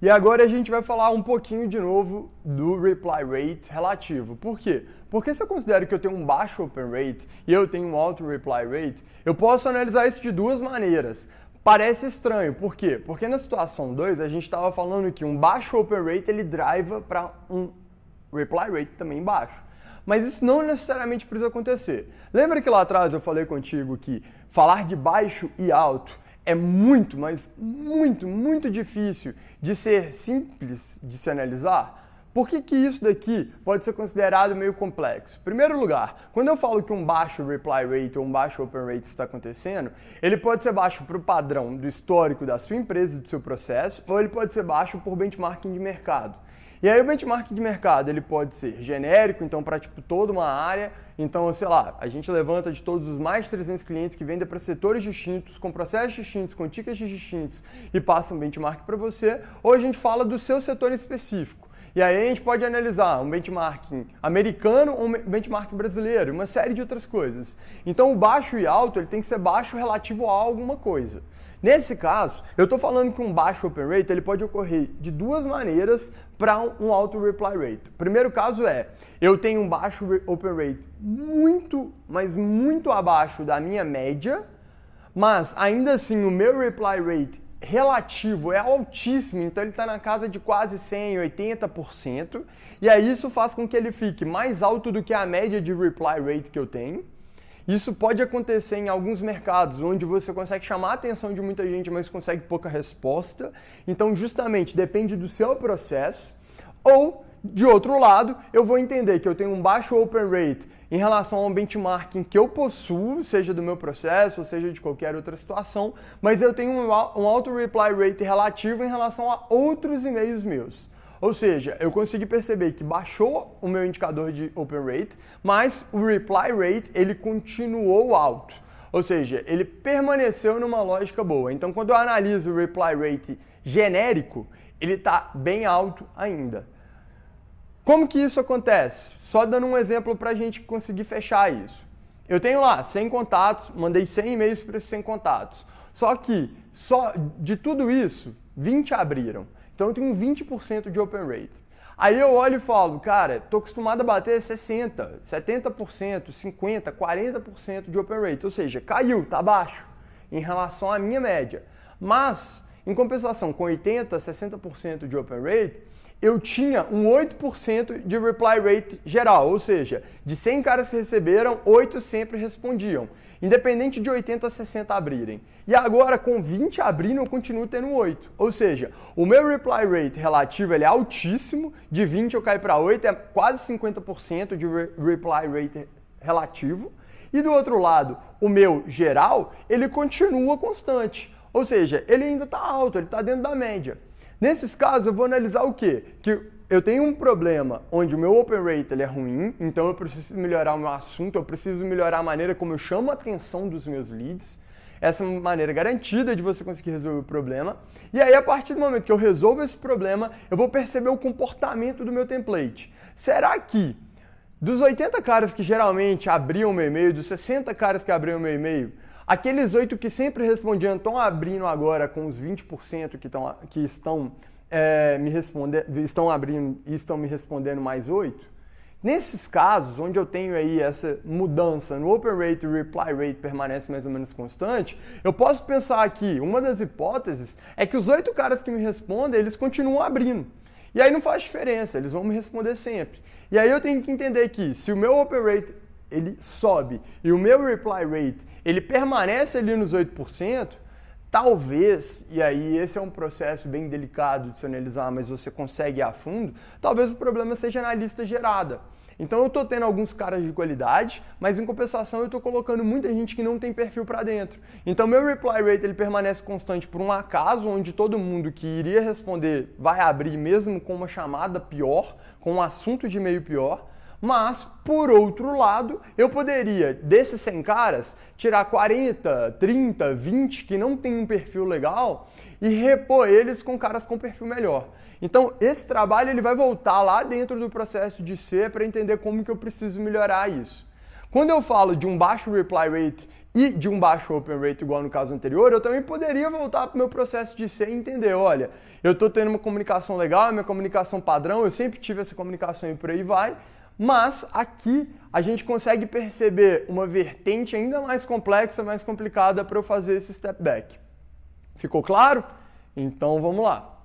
E agora a gente vai falar um pouquinho de novo do reply rate relativo. Por quê? Porque se eu considero que eu tenho um baixo open rate e eu tenho um alto reply rate, eu posso analisar isso de duas maneiras. Parece estranho, por quê? Porque na situação 2 a gente estava falando que um baixo open rate ele driva para um reply rate também baixo. Mas isso não necessariamente precisa acontecer. Lembra que lá atrás eu falei contigo que falar de baixo e alto é muito, mas muito difícil de ser simples de se analisar? Por que isso daqui pode ser considerado meio complexo? Em primeiro lugar, quando eu falo que um baixo reply rate ou um baixo open rate está acontecendo, ele pode ser baixo para o padrão do histórico da sua empresa e do seu processo, ou ele pode ser baixo por benchmarking de mercado. E aí o benchmarking de mercado ele pode ser genérico, então para toda uma área, então sei lá, a gente levanta de todos os mais de 300 clientes que vendem para setores distintos, com processos distintos, com tickets distintos e passa um benchmark para você, ou a gente fala do seu setor específico. E aí a gente pode analisar um benchmarking americano ou um benchmarking brasileiro, uma série de outras coisas. Então o baixo e alto ele tem que ser baixo relativo a alguma coisa. Nesse caso, eu estou falando que um baixo open rate ele pode ocorrer de duas maneiras para um alto reply rate. O primeiro caso é, eu tenho um baixo open rate muito abaixo da minha média, mas ainda assim o meu reply rate relativo é altíssimo, então ele está na casa de quase 100%, 80%, e aí isso faz com que ele fique mais alto do que a média de reply rate que eu tenho. Isso pode acontecer em alguns mercados, onde você consegue chamar a atenção de muita gente, mas consegue pouca resposta. Então, justamente, depende do seu processo. Ou, de outro lado, eu vou entender que eu tenho um baixo open rate em relação ao benchmarking que eu possuo, seja do meu processo, ou seja de qualquer outra situação, mas eu tenho um alto reply rate relativo em relação a outros e-mails meus. Ou seja, eu consegui perceber que baixou o meu indicador de open rate, mas o reply rate ele continuou alto. Ou seja, ele permaneceu numa lógica boa. Então, quando eu analiso o reply rate genérico, ele está bem alto ainda. Como que isso acontece? Só dando um exemplo para a gente conseguir fechar isso. Eu tenho lá 100 contatos, mandei 100 e-mails para esses 100 contatos. Só que, de tudo isso, 20 abriram. Então eu tenho 20% de open rate. Aí eu olho e falo, cara, estou acostumado a bater 60%, 70%, 50%, 40% de open rate. Ou seja, caiu, está baixo em relação à minha média. Mas, em compensação, com 80%, 60% de open rate, eu tinha um 8% de reply rate geral. Ou seja, de 100 caras que receberam, 8 sempre respondiam. Independente de 80 a 60 abrirem. E agora, com 20 abrindo, eu continuo tendo 8. Ou seja, o meu reply rate relativo ele é altíssimo, de 20 eu caio para 8, é quase 50% de reply rate relativo. E do outro lado, o meu geral, ele continua constante. Ou seja, ele ainda está alto, ele está dentro da média. Nesses casos, eu vou analisar o quê? Que eu tenho um problema onde o meu open rate ele é ruim, então eu preciso melhorar o meu assunto, eu preciso melhorar a maneira como eu chamo a atenção dos meus leads. Essa é uma maneira garantida de você conseguir resolver o problema. E aí, a partir do momento que eu resolvo esse problema, eu vou perceber o comportamento do meu template. Será que dos 80 caras que geralmente abriam o meu e-mail, dos 60 caras que abriam o meu e-mail, aqueles 8 que sempre respondiam estão abrindo agora com os 20% que estão me respondendo, estão abrindo e estão me respondendo mais 8? Nesses casos, onde eu tenho aí essa mudança no open rate e o reply rate permanece mais ou menos constante, eu posso pensar aqui, uma das hipóteses é que os 8 caras que me respondem, eles continuam abrindo. E aí não faz diferença, eles vão me responder sempre. E aí eu tenho que entender que se o meu open rate ele sobe e o meu reply rate ele permanece ali nos 8%, talvez, e aí esse é um processo bem delicado de se analisar, mas você consegue ir a fundo, talvez o problema seja na lista gerada. Então eu estou tendo alguns caras de qualidade, mas em compensação eu estou colocando muita gente que não tem perfil para dentro. Então meu reply rate ele permanece constante por um acaso, onde todo mundo que iria responder vai abrir mesmo com uma chamada pior, com um assunto de e-mail pior. Mas, por outro lado, eu poderia, desses 100 caras, tirar 40, 30, 20 que não tem um perfil legal e repor eles com caras com perfil melhor. Então, esse trabalho ele vai voltar lá dentro do processo de ser para entender como que eu preciso melhorar isso. Quando eu falo de um baixo reply rate e de um baixo open rate, igual no caso anterior, eu também poderia voltar para o meu processo de ser e entender, olha, eu estou tendo uma comunicação legal, minha comunicação padrão, eu sempre tive essa comunicação e por aí vai, mas aqui a gente consegue perceber uma vertente ainda mais complexa, mais complicada para eu fazer esse step back. Ficou claro? Então vamos lá.